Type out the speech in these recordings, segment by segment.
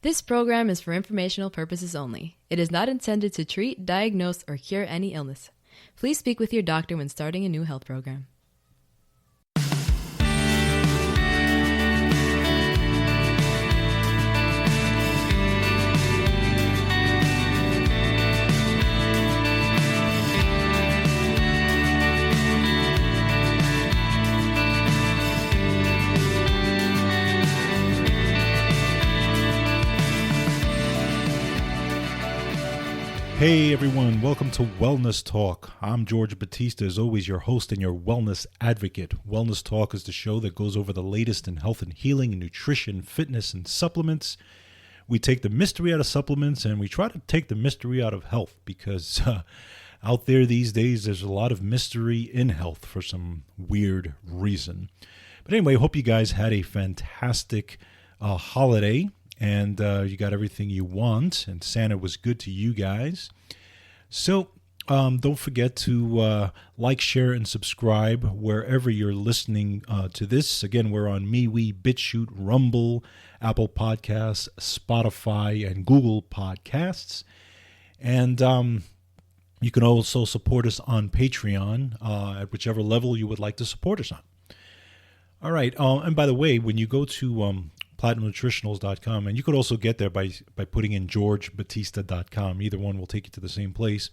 This program is for informational purposes only. It is not intended to treat, diagnose, or cure any illness. Please speak with your doctor when starting a new health program. Hey everyone, welcome to Wellness Talk. I'm George Batista, as always your host and your wellness advocate. Wellness Talk is the show that goes over the latest in health and healing, nutrition, fitness, and supplements. We take the mystery out of supplements and we try to take the mystery out of health because out there these days there's a lot of mystery in health for some weird reason. But anyway, I hope you guys had a fantastic holiday. And you got everything you want, and Santa was good to you guys. So don't forget to like, share, and subscribe wherever you're listening to this. Again, we're on MeWe, BitChute, Rumble, Apple Podcasts, Spotify, and Google Podcasts. And you can also support us on Patreon at whichever level you would like to support us on. All right. And by the way, when you go to PlatinumNutritionals.com, and you could also get there by putting in GeorgeBatista.com. Either one will take you to the same place.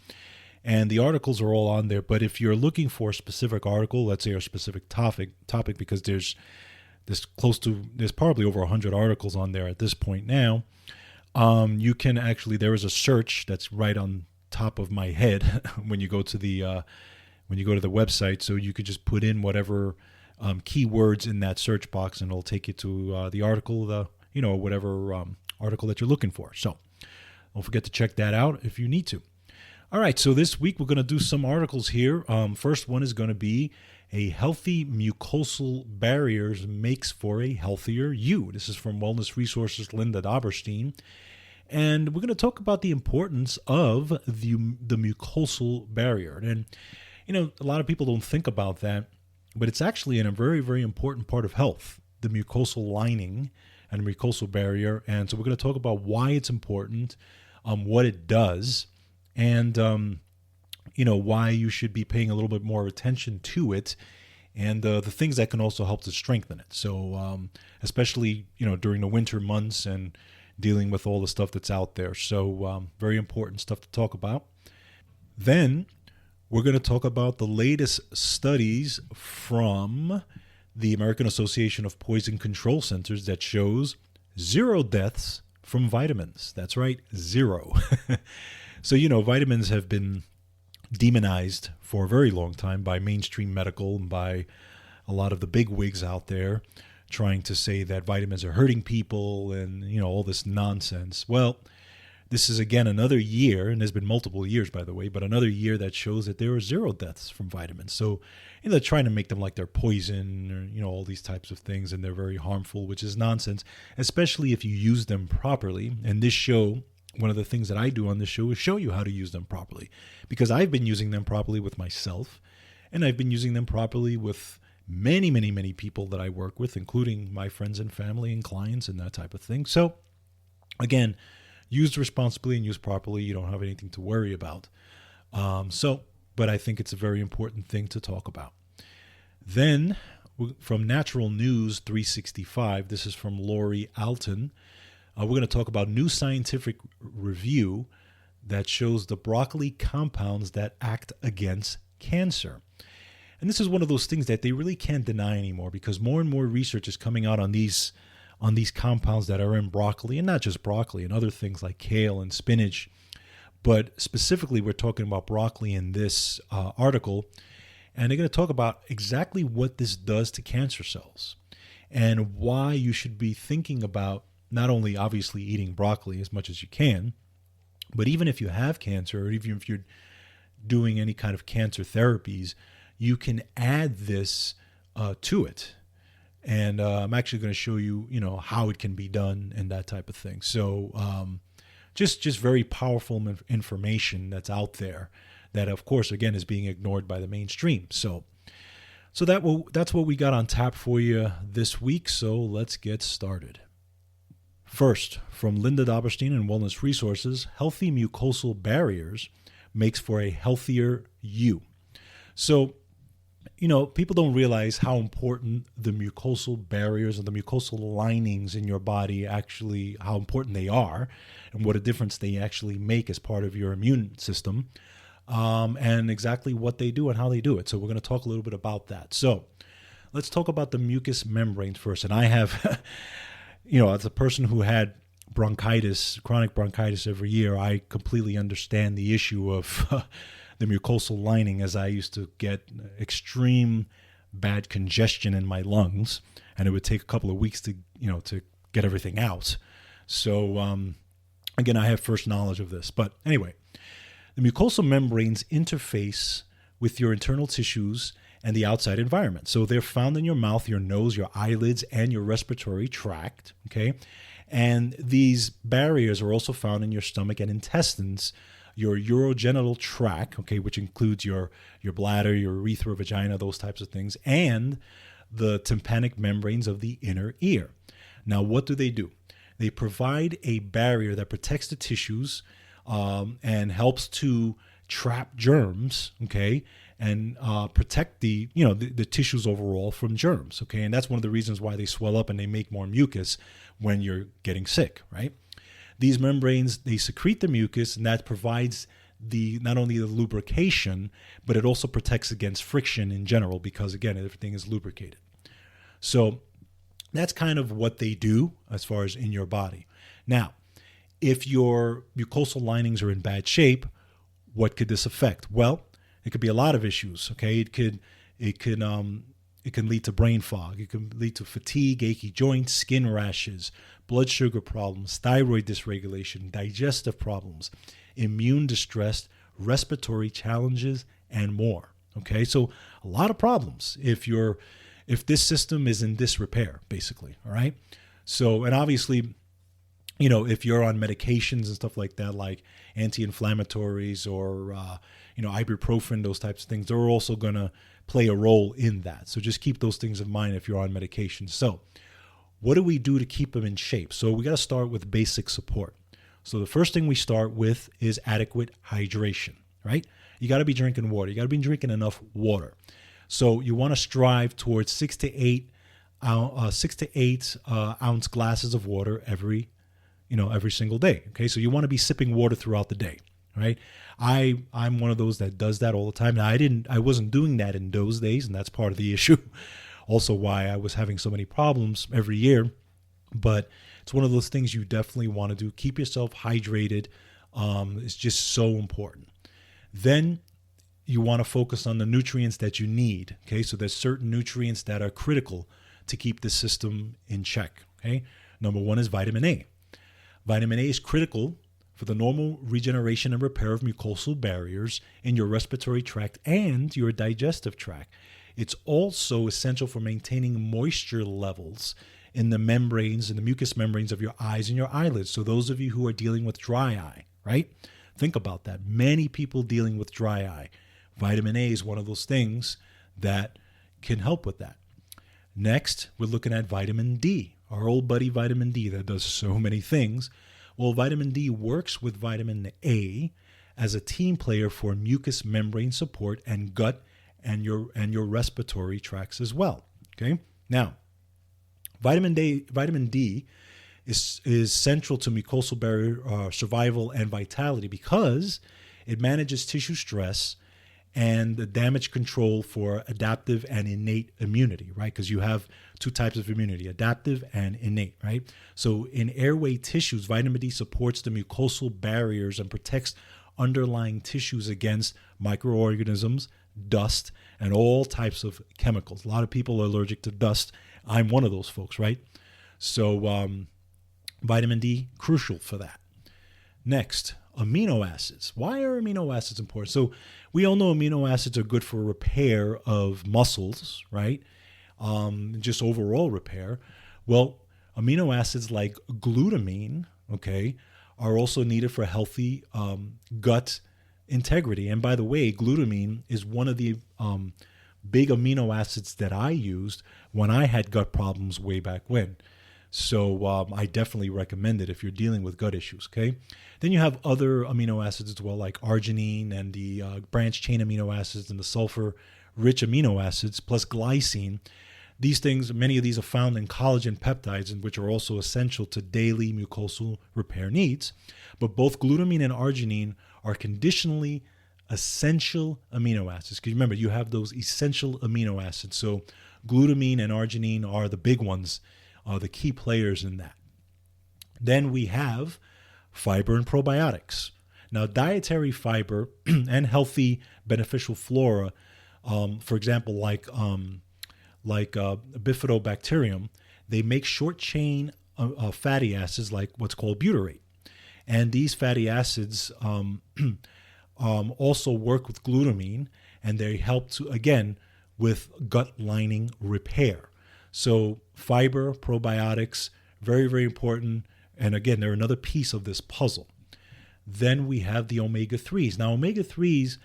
And the articles are all on there. But if you're looking for a specific article, let's say a specific topic, because there's probably over 100 articles on there at this point now, you can actually, there is a search that's right on top of my head when you go to the website. So you could just put in whatever keywords in that search box, and it'll take you to the article, whatever article that you're looking for. So don't forget to check that out if you need to. All right, so this week we're going to do some articles here. First one is going to be a healthy mucosal barriers makes for a healthier you. This is from Wellness Resources, Linda Doberstein. And we're going to talk about the importance of the mucosal barrier. And, a lot of people don't think about that, but it's actually a very, very important part of health, the mucosal lining and the mucosal barrier. And so we're going to talk about why it's important, what it does, and, why you should be paying a little bit more attention to it, and the things that can also help to strengthen it. So especially, during the winter months and dealing with all the stuff that's out there. So very important stuff to talk about. Then we're going to talk about the latest studies from the American Association of Poison Control Centers that shows 0 deaths from vitamins. That's right, 0. So, vitamins have been demonized for a very long time by mainstream medical and by a lot of the big wigs out there trying to say that vitamins are hurting people and, all this nonsense. Well, this is, again, another year, and there's been multiple years, by the way, but another year that shows that there are 0 deaths from vitamins. So, they're trying to make them like they're poison or, all these types of things, and they're very harmful, which is nonsense, especially if you use them properly. And this show, one of the things that I do on this show is show you how to use them properly, because I've been using them properly with myself, and I've been using them properly with many, many, many people that I work with, including my friends and family and clients and that type of thing. So, again, used responsibly and used properly, you don't have anything to worry about. But I think it's a very important thing to talk about. Then, from Natural News 365, this is from Lori Alton. We're going to talk about new scientific review that shows the broccoli compounds that act against cancer. And this is one of those things that they really can't deny anymore, because more and more research is coming out on these compounds that are in broccoli, and not just broccoli, and other things like kale and spinach. But specifically, we're talking about broccoli in this article, and they're going to talk about exactly what this does to cancer cells and why you should be thinking about not only obviously eating broccoli as much as you can, but even if you have cancer, or even if you're doing any kind of cancer therapies, you can add this to it. And I'm actually going to show you, how it can be done and that type of thing. So just very powerful information that's out there that, of course, again, is being ignored by the mainstream. So that's what we got on tap for you this week. So let's get started. First, from Linda Doberstein and Wellness Resources, healthy mucosal barriers makes for a healthier you. So, people don't realize how important the mucosal barriers and the mucosal linings in your body actually, how important they are and what a difference they actually make as part of your immune system, and exactly what they do and how they do it. So we're going to talk a little bit about that. So let's talk about the mucous membranes first. And I have, as a person who had bronchitis, chronic bronchitis every year, I completely understand the issue of the mucosal lining, as I used to get extreme bad congestion in my lungs, and it would take a couple of weeks to get everything out. So again, I have first knowledge of this. But anyway, the mucosal membranes interface with your internal tissues and the outside environment. So they're found in your mouth, your nose, your eyelids, and your respiratory tract, okay? And these barriers are also found in your stomach and intestines, your urogenital tract, okay, which includes your bladder, your urethra, vagina, those types of things, and the tympanic membranes of the inner ear. Now, what do? They provide a barrier that protects the tissues and helps to trap germs, okay, and protect the tissues overall from germs, okay? And that's one of the reasons why they swell up and they make more mucus when you're getting sick, right? These membranes, they secrete the mucus, and that provides not only the lubrication, but it also protects against friction in general because, again, everything is lubricated. So that's kind of what they do as far as in your body. Now, if your mucosal linings are in bad shape, what could this affect? Well, it could be a lot of issues, okay? It can lead to brain fog. It can lead to fatigue, achy joints, skin rashes, blood sugar problems, thyroid dysregulation, digestive problems, immune distress, respiratory challenges, and more. Okay, so a lot of problems if this system is in disrepair, basically. All right. So, and obviously, if you're on medications and stuff like that, like anti-inflammatories or ibuprofen, those types of things, they're also going to play a role in that. So just keep those things in mind if you're on medication. So what do we do to keep them in shape? So we got to start with basic support. So the first thing we start with is adequate hydration, right? You got to be drinking water. You got to be drinking enough water. So you want to strive towards 6 to 8 ounce glasses of water every single day. Okay. So you want to be sipping water throughout the day. Right. I'm one of those that does that all the time. Now I wasn't doing that in those days, and that's part of the issue. Also why I was having so many problems every year. But it's one of those things you definitely want to do. Keep yourself hydrated. It's just so important. Then you want to focus on the nutrients that you need. Okay. So there's certain nutrients that are critical to keep the system in check. Okay. Number one is vitamin A. Vitamin A is critical for the normal regeneration and repair of mucosal barriers in your respiratory tract and your digestive tract. It's also essential for maintaining moisture levels in the membranes, in the mucous membranes of your eyes and your eyelids. So those of you who are dealing with dry eye, right? Think about that. Many people dealing with dry eye. Vitamin A is one of those things that can help with that. Next, we're looking at vitamin D, our old buddy vitamin D that does so many things. Well, vitamin D works with vitamin A as a team player for mucous membrane support and gut and your respiratory tracts as well. Okay. Now, vitamin D is central to mucosal barrier survival and vitality because it manages tissue stress and the damage control for adaptive and innate immunity, right? Because you have two types of immunity, adaptive and innate, right? So in airway tissues, vitamin D supports the mucosal barriers and protects underlying tissues against microorganisms, dust, and all types of chemicals. A lot of people are allergic to dust. I'm one of those folks, right? So vitamin D, crucial for that. Next, amino acids. Why are amino acids important? So we all know amino acids are good for repair of muscles, right? Just overall repair. Well, amino acids like glutamine, okay, are also needed for healthy gut integrity. And by the way, glutamine is one of the big amino acids that I used when I had gut problems way back when. So I definitely recommend it if you're dealing with gut issues, okay? Then you have other amino acids as well, like arginine and the branched chain amino acids and the sulfur-rich amino acids, plus glycine. These things, many of these are found in collagen peptides, which are also essential to daily mucosal repair needs. But both glutamine and arginine are conditionally essential amino acids. Because remember, you have those essential amino acids. So glutamine and arginine are the big ones, the key players in that. Then we have fiber and probiotics. Now, dietary fiber and healthy beneficial flora, for example, like bifidobacterium, they make short chain fatty acids like what's called butyrate. And these fatty acids also work with glutamine, and they help to, again, with gut lining repair. So fiber, probiotics, very, very important. And again, they're another piece of this puzzle. Then we have the omega-3s. Now, omega-3s,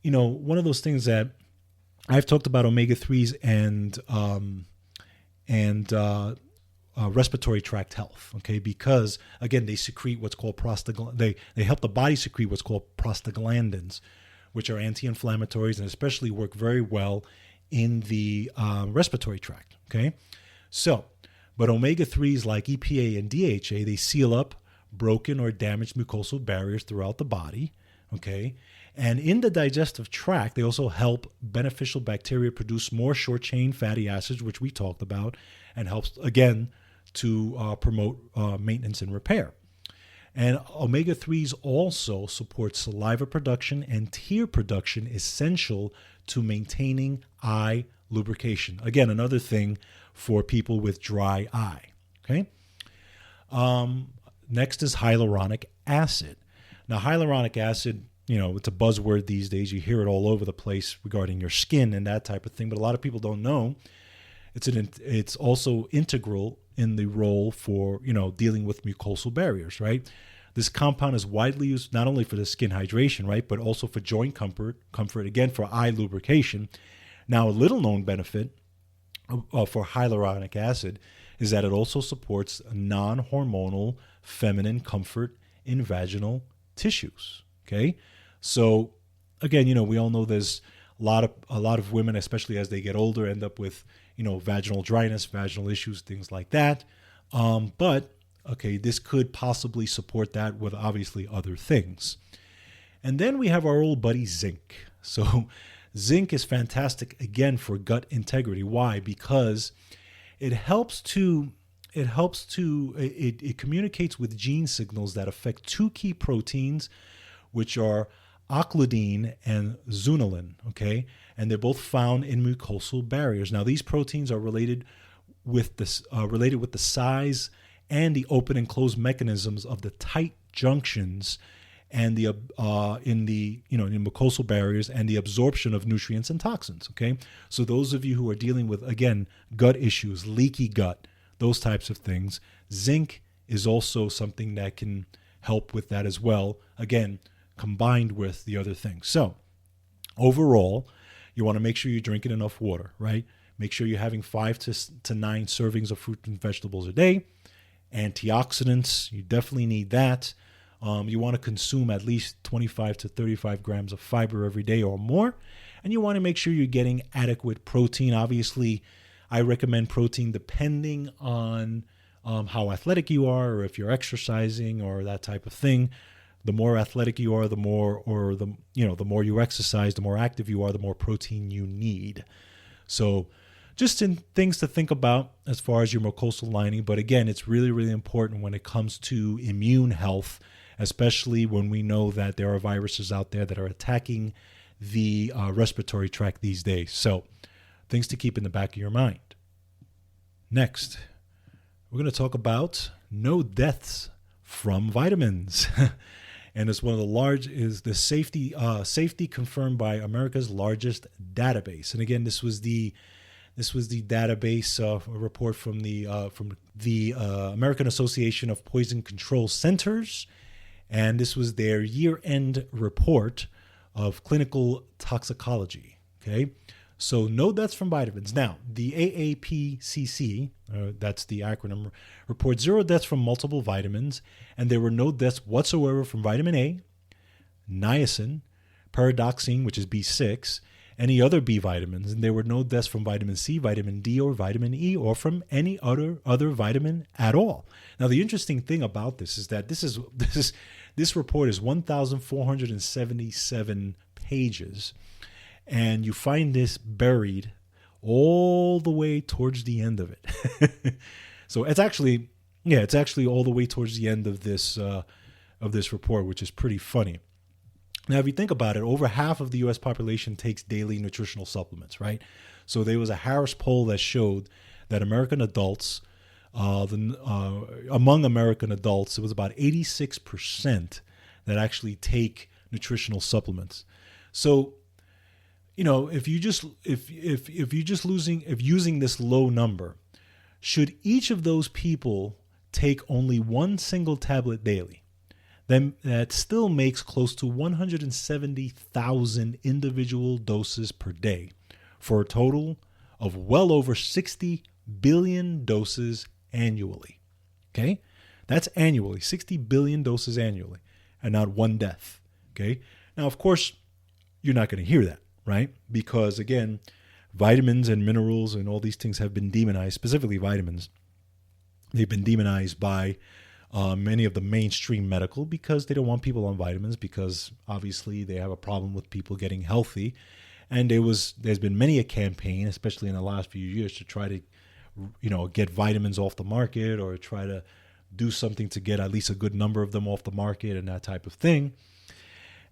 one of those things that I've talked about omega-3s and respiratory tract health, okay? Because, again, they secrete what's called they help the body secrete what's called prostaglandins, which are anti-inflammatories and especially work very well in the respiratory tract, okay? So, but omega-3s like EPA and DHA, they seal up broken or damaged mucosal barriers throughout the body, okay? And in the digestive tract, they also help beneficial bacteria produce more short-chain fatty acids, which we talked about, and helps, again, to promote maintenance and repair. And omega-3s also support saliva production and tear production, essential to maintaining eye lubrication. Again, another thing for people with dry eye, okay? Next is hyaluronic acid. Now, hyaluronic acid, it's a buzzword these days. You hear it all over the place regarding your skin and that type of thing, but a lot of people don't know it's also integral in the role for, dealing with mucosal barriers, right? This compound is widely used not only for the skin hydration, right, but also for joint comfort, again, for eye lubrication. Now, a little known benefit for hyaluronic acid is that it also supports non-hormonal feminine comfort in vaginal tissues, okay? So, again, we all know there's a lot of women, especially as they get older, end up with, vaginal dryness, vaginal issues, things like that. But, okay, this could possibly support that with obviously other things. And then we have our old buddy zinc. So zinc is fantastic, again, for gut integrity. Why? Because it communicates with gene signals that affect two key proteins, which are occludine and zonulin, okay? And they're both found in mucosal barriers. Now, these proteins are related with the size and the open and close mechanisms of the tight junctions and in mucosal barriers and the absorption of nutrients and toxins, okay? So those of you who are dealing with, again, gut issues, leaky gut, those types of things, zinc is also something that can help with that as well, again, combined with the other things. So overall, you want to make sure you're drinking enough water, right? Make sure you're having 5 to 9 servings of fruit and vegetables a day. Antioxidants, you definitely need that. You want to consume at least 25 to 35 grams of fiber every day or more. And you want to make sure you're getting adequate protein. Obviously, I recommend protein depending on how athletic you are, or if you're exercising or that type of thing. The more athletic you are, the more you exercise, the more active you are, the more protein you need. So just in things to think about as far as your mucosal lining. But again, it's really, really important when it comes to immune health, especially when we know that there are viruses out there that are attacking the respiratory tract these days. So things to keep in the back of your mind. Next, we're going to talk about no deaths from vitamins. And it's one of the safety confirmed by America's largest database. And again, this was the database report from the American Association of Poison Control Centers, and this was their year-end report of clinical toxicology. Okay, So no deaths from vitamins. Now, the AAPCC, that's the acronym, reports 0 deaths from multiple vitamins, and there were no deaths whatsoever from vitamin A, niacin, pyridoxine, which is B6, any other B vitamins, and there were no deaths from vitamin C, vitamin D, or vitamin E, or from any other vitamin at all. Now, the interesting thing about this is that this report is 1,477 pages, and you find this buried all the way towards the end of it. So it's actually all the way towards the end of this report, which is pretty funny. Now, if you think about it, over half of the U.S. population takes daily nutritional supplements, right? So there was a Harris poll that showed that American adults, among American adults, it was about 86% that actually take nutritional supplements. So, if using this low number, should each of those people take only one single tablet daily, then that still makes close to 170,000 individual doses per day, for a total of well over 60 billion doses annually. Okay? That's annually, 60 billion doses annually, and not one death. Okay? Now, of course, you're not going to hear that, right? Because, again, vitamins and minerals and all these things have been demonized, specifically vitamins. They've been demonized by many of the mainstream medical, because they don't want people on vitamins, because obviously they have a problem with people getting healthy. And there's been many a campaign, especially in the last few years, to try to, get vitamins off the market, or try to do something to get at least a good number of them off the market and that type of thing.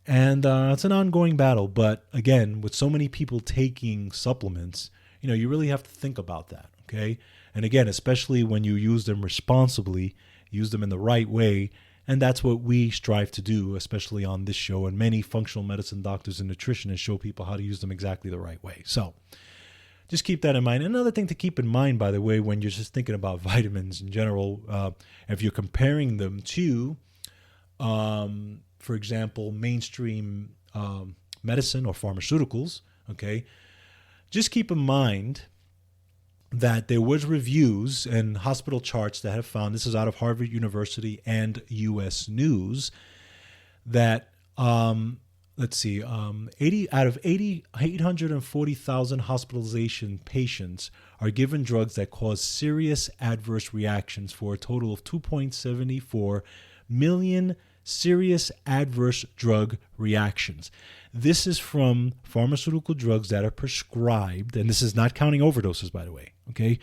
And it's an ongoing battle. But again, with so many people taking supplements, you really have to think about that. Okay. And again, especially when you use them responsibly, use them in the right way. And that's what we strive to do, especially on this show. And many functional medicine doctors and nutritionists show people how to use them exactly the right way. So just keep that in mind. Another thing to keep in mind, by the way, when you're just thinking about vitamins in general, if you're comparing them to, for example, mainstream medicine or pharmaceuticals, okay, just keep in mind that there was reviews and hospital charts that have found, this is out of Harvard University and U.S. News, that 80 out of 840,000 hospitalization patients are given drugs that cause serious adverse reactions, for a total of 2.74 million serious adverse drug reactions. This is from pharmaceutical drugs that are prescribed, and this is not counting overdoses, by the way, okay?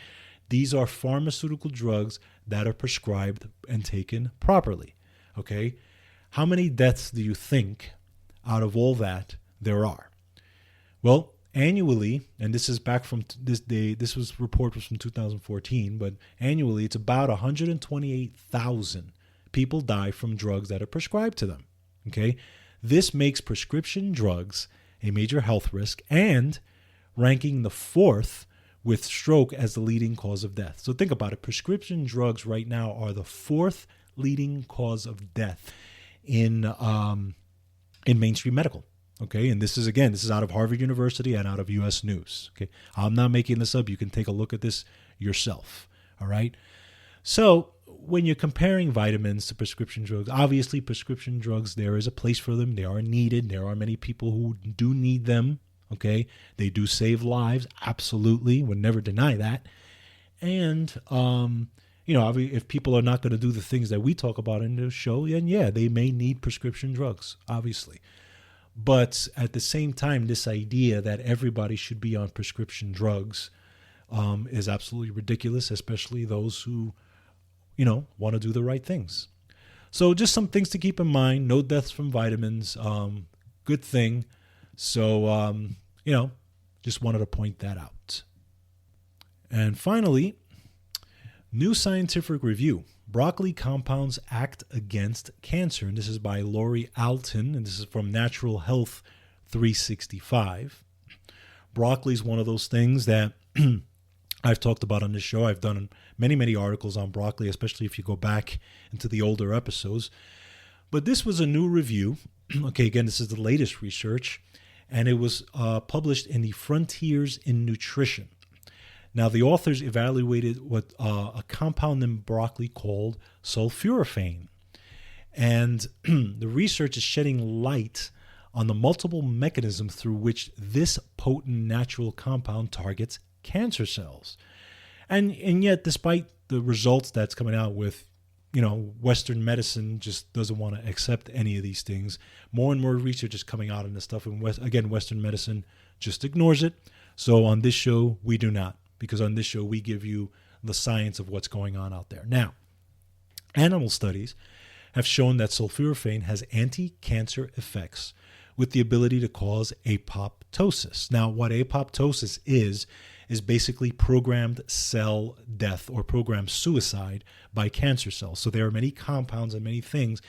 These are pharmaceutical drugs that are prescribed and taken properly, okay? How many deaths do you think out of all that there are? Well, annually, and this is back from this day, this report was from 2014, but annually it's about 128,000 people die from drugs that are prescribed to them, okay? This makes prescription drugs a major health risk, and ranking the 4th with stroke as the leading cause of death. So think about it. Prescription drugs right now are the 4th leading cause of death in mainstream medical. Okay, and this is out of Harvard University and out of U.S. News. Okay, I'm not making this up. You can take a look at this yourself. All right. So when you're comparing vitamins to prescription drugs, obviously prescription drugs, there is a place for them. They are needed. There are many people who do need them. Okay, they do save lives. Absolutely, would never deny that. And if people are not going to do the things that we talk about in the show, then yeah, they may need prescription drugs, obviously. But at the same time, this idea that everybody should be on prescription drugs is absolutely ridiculous, especially those who, want to do the right things. So just some things to keep in mind. No deaths from vitamins. Good thing. So, just wanted to point that out. And finally, new scientific review. Broccoli compounds act against cancer. And this is by Lori Alton, and this is from Natural Health 365. Broccoli is one of those things that I've talked about on this show. I've done many, many articles on broccoli, especially if you go back into the older episodes. But this was a new review. Okay, again, this is the latest research. and it was published in the Frontiers in Nutrition. Now, the authors evaluated what a compound in broccoli called sulforaphane. And the research is shedding light on the multiple mechanisms through which this potent natural compound targets cancer cells. And yet, despite the results that's coming out with, Western medicine just doesn't want to accept any of these things, more and more research is coming out on this stuff. And Western medicine just ignores it. So on this show, we do not, because on this show, we give you the science of what's going on out there. Now, animal studies have shown that sulforaphane has anti-cancer effects with the ability to cause apoptosis. Now, what apoptosis is basically programmed cell death or programmed suicide by cancer cells. So there are many compounds and many things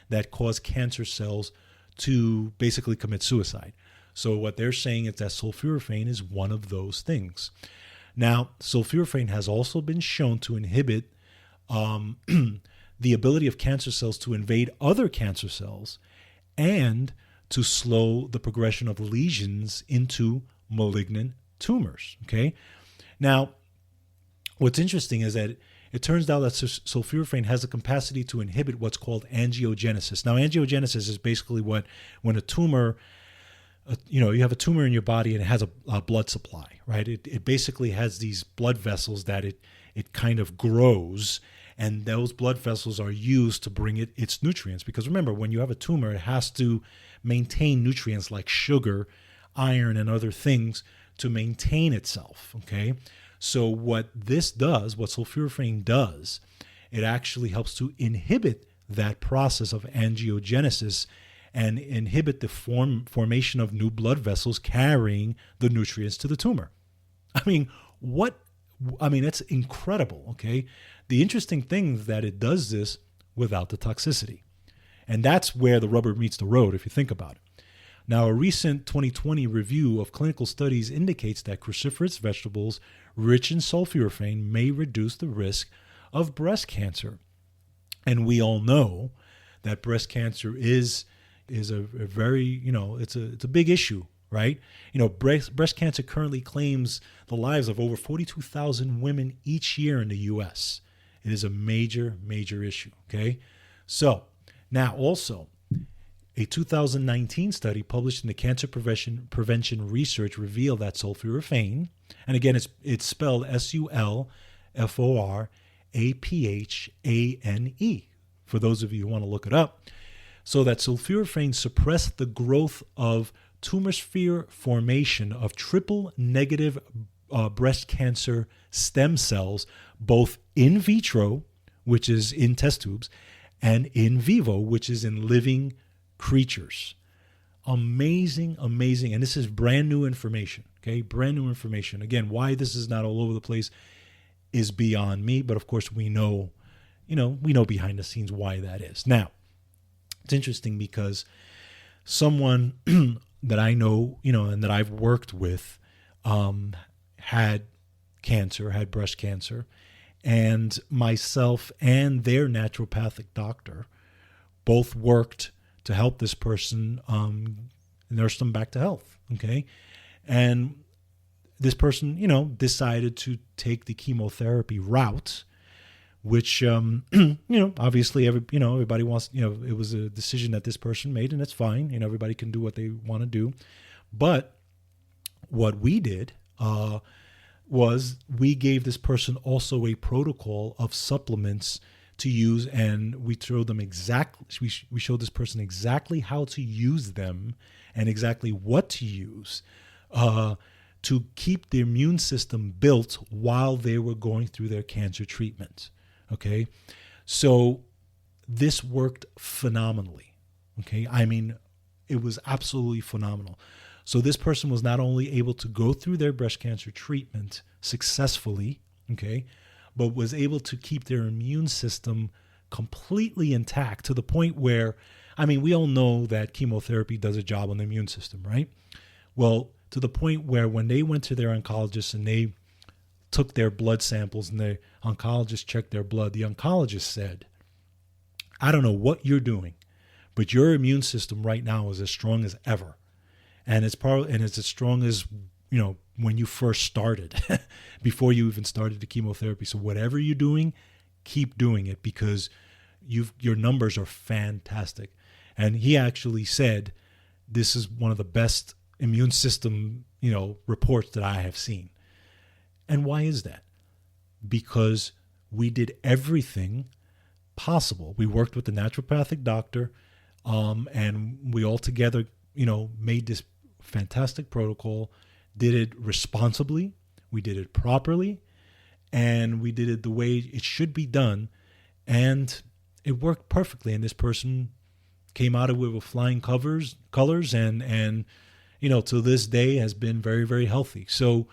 that cause cancer cells to basically commit suicide. So what they're saying is that sulforaphane is one of those things. Now, sulforaphane has also been shown to inhibit the ability of cancer cells to invade other cancer cells and to slow the progression of lesions into malignant tumors. Okay. Now, what's interesting is that it turns out that sulforaphane has the capacity to inhibit what's called angiogenesis. Now, angiogenesis is basically when a tumor, you have a tumor in your body and it has a blood supply, right? It basically has these blood vessels that it kind of grows, and those blood vessels are used to bring it its nutrients. Because remember, when you have a tumor, it has to maintain nutrients like sugar, iron, and other things to maintain itself, okay? So what this does, what sulforaphane does, it actually helps to inhibit that process of angiogenesis and inhibit the formation of new blood vessels carrying the nutrients to the tumor. It's incredible, okay? The interesting thing is that it does this without the toxicity. And that's where the rubber meets the road, if you think about it. Now, a recent 2020 review of clinical studies indicates that cruciferous vegetables rich in sulforaphane may reduce the risk of breast cancer. And we all know that breast cancer is a very, it's a big issue, right? Breast cancer currently claims the lives of over 42,000 women each year in the U.S. It is a major, major issue, okay? So, now also, a 2019 study published in the Cancer Prevention Research revealed that sulforaphane, and again, it's spelled sulforaphane, for those of you who want to look it up, so that sulforaphane suppressed the growth of tumor sphere formation of triple negative breast cancer stem cells, both in vitro, which is in test tubes, and in vivo, which is in living creatures. Amazing, amazing. And this is brand new information, okay? Brand new information. Again, why this is not all over the place is beyond me, but of course we know behind the scenes why that is. Now, it's interesting because someone that I know, and that I've worked with had breast cancer, and myself and their naturopathic doctor both worked to help this person nurse them back to health, okay? And this person, decided to take the chemotherapy route, which, obviously everybody wants, it was a decision that this person made, and it's fine. Everybody can do what they want to do. But what we did was we gave this person also a protocol of supplements to use, and we showed them we showed this person exactly how to use them and exactly what to use to keep the immune system built while they were going through their cancer treatment. Okay, so this worked phenomenally. Okay, it was absolutely phenomenal. So this person was not only able to go through their breast cancer treatment successfully, okay, but was able to keep their immune system completely intact to the point where, we all know that chemotherapy does a job on the immune system, right? Well, to the point where when they went to their oncologist and they took their blood samples and the oncologist checked their blood, the oncologist said, I don't know what you're doing, but your immune system right now is as strong as ever. and it's as strong as, when you first started, before you even started the chemotherapy. So whatever you're doing, keep doing it, because your numbers are fantastic. And he actually said this is one of the best immune system, reports that I have seen. And why is that? Because we did everything possible. We worked with the naturopathic doctor, and we all together, made this fantastic protocol, did it responsibly, we did it properly, and we did it the way it should be done, and it worked perfectly. And this person came out of it with flying colors, and to this day has been very, very healthy. So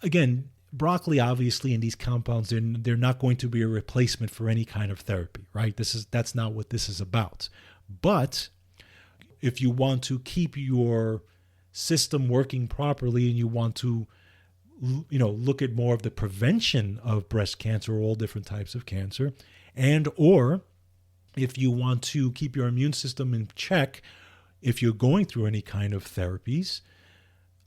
again, broccoli, obviously, in these compounds, they're not going to be a replacement for any kind of therapy, right? That's not what this is about. But if you want to keep your system working properly, and you want to, look at more of the prevention of breast cancer or all different types of cancer, and or if you want to keep your immune system in check, if you're going through any kind of therapies,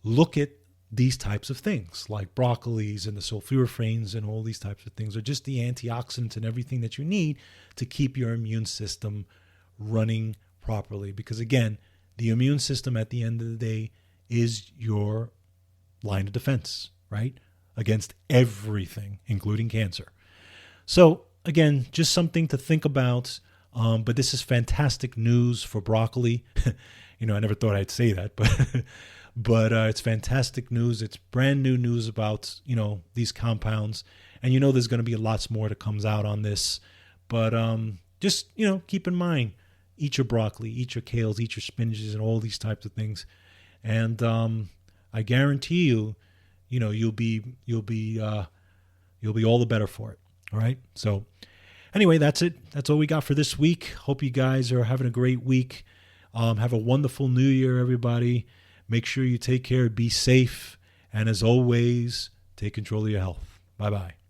look at these types of things like broccolis and the sulforaphane and all these types of things, or just the antioxidants and everything that you need to keep your immune system running properly. Because again, the immune system at the end of the day is your line of defense, right? Against everything, including cancer. So again, just something to think about. But this is fantastic news for broccoli. I never thought I'd say that, but it's fantastic news. It's brand new news about, these compounds. And there's going to be lots more that comes out on this. But just, keep in mind, eat your broccoli, eat your kales, eat your spinaches, and all these types of things. And I guarantee you, you'll be all the better for it. All right. So anyway, that's it. That's all we got for this week. Hope you guys are having a great week. Have a wonderful new year, everybody. Make sure you take care, be safe, and as always, take control of your health. Bye-bye.